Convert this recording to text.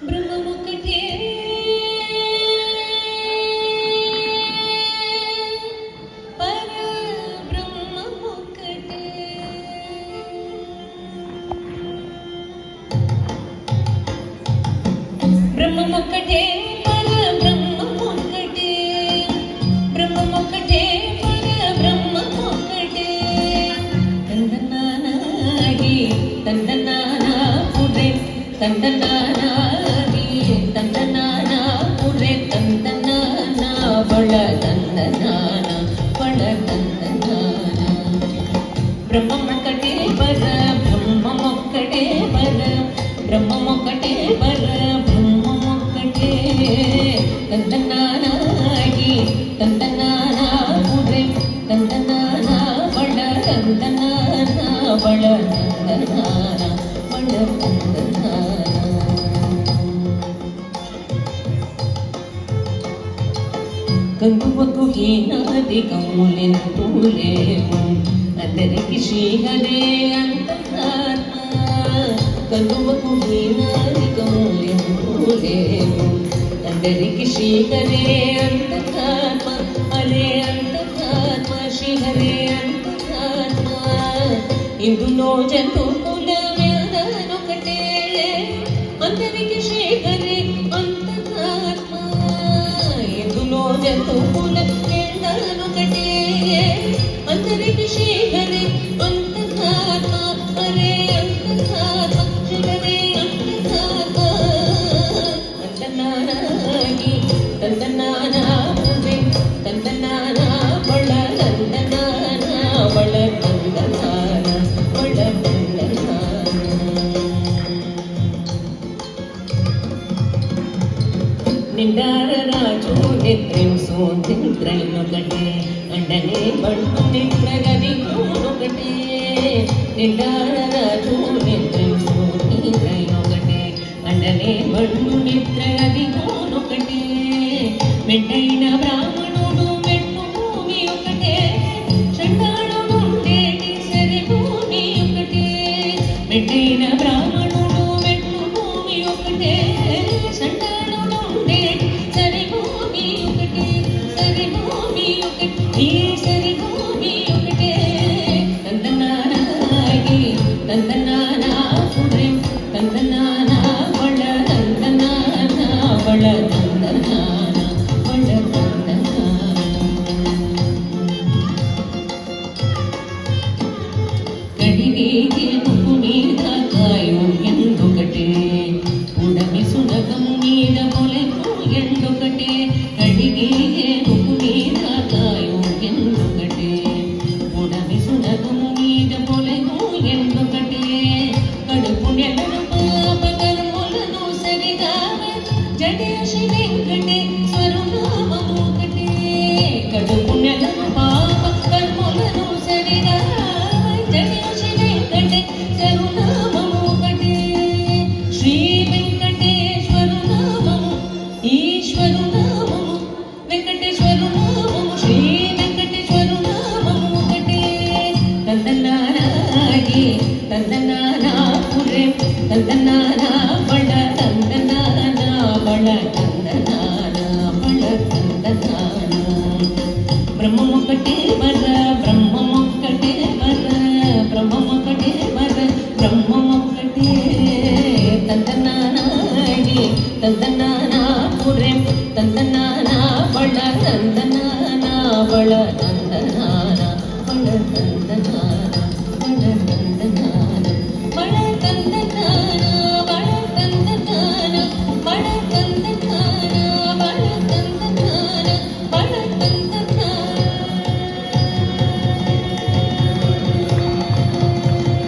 బ్రహ్మమొక్కటే పరబ్రహ్మమొక్కటే బ్రహ్మమొక్కటే పరబ్రహ్మమొక్కటే బ్రహ్మమొక్కటే పరబ్రహ్మమొక్కటే తందనానాగి తందనానా పురే తందనానాగి తందనానా పురే తందనానా బళ తందనానా బళ తందనానా బ్రహ్మమొక్కటే పరబ్రహ్మమొక్కటే పరబ్రహ్మమొక్కటే పరబ్రహ్మమొక్కటే తందనానాగి తందనానా పురే తందనానా బళ తందనానా బళ తందనానా బళ తందనానా కంగువకు హీనాదికములెంతూ లేవు అందరికి శ్రీహరే అంతరాత్మ కంగువకు హీనాదికములెంతూ లేవు అందరికి శ్రీహరే అంతరాత్మ హరే అంతరాత్మ శ్రీహరే అంతరాత్మ ఇందులో జంతువుల వ్యాధనొకటే అందరికి శ్రీహరే అంతరాత్మ ఇందులో జంతువుల వ్యాధనొకటే అందరికి శ్రీహరే అంతరాత్మ హరే అంతరాత్మ శ్రీహరే అంతరాత్మ తందనానాగి తందనానా పురే తందనానా బళ తందనానా బళ తందనానా బళ తందనానా నిండార రాజు నిద్రింసు నిద్రైనొకటే అండనే బండు నిద్రగది ఒకటే నిండార రాజు నిద్రింసు నిద్రైనొకటే అండనే బండు నిద్రగది ఒకటే మెండైన బ్రాహ్మణుడు మెట్టు భూమి ఒకటే చండాలుడు ఉండేటి సరి భూమి ఒకటే మెండైన బ్రాహ్మణుడు మెట్టు భూమి ఒకటే చండాలుడు ఉండేటి సరి భూమి ఒకటే సరి భూమి ఒకటే ఈ సరి భూమి ఒకటే తందనానాగి తందనానా పురే తందనానా బళ తందనానా బళ తందనానా బళ తందనానా కడిగేకి ముక్కు మీద కాయు ఎందుకటే ఉడమి సునగం మీద పొలకు ఎందుకటే కడిగేకే ముక్కు మీద కాయు ఎందుకటే ఉడమి సునగం మీద పొలకు ఎందుకటే కడుపు నెలను పాప కర్ములను సరిగా జడేశి వెంకటేశ్వరునామము ఒకటే కడుపు నెలను పాప కర్ములను సరిగా జడేశి వెంకటేశ్వరునామము ఒకటే శ్రీ వెంకటేశ్వరునామము ఈశ్వరునామము వెంకటేశ్వరునామము శ్రీ వెంకటేశ్వరునామము ఒకటే తందనానాగి తందనానా పురే తందనానా బళ తందనానా బళ తందనానా బళ తందనానా బ్రహ్మమొక్కటే వర బ్రహ్మమొక్కటే వర బ్రహ్మమొక్కటే వర బ్రహ్మమొక్కటే తందనానాగి తందనానా పురే తందనానా బళ తందనానా బళ తందనానా బళ తందనానా బళ తందనానా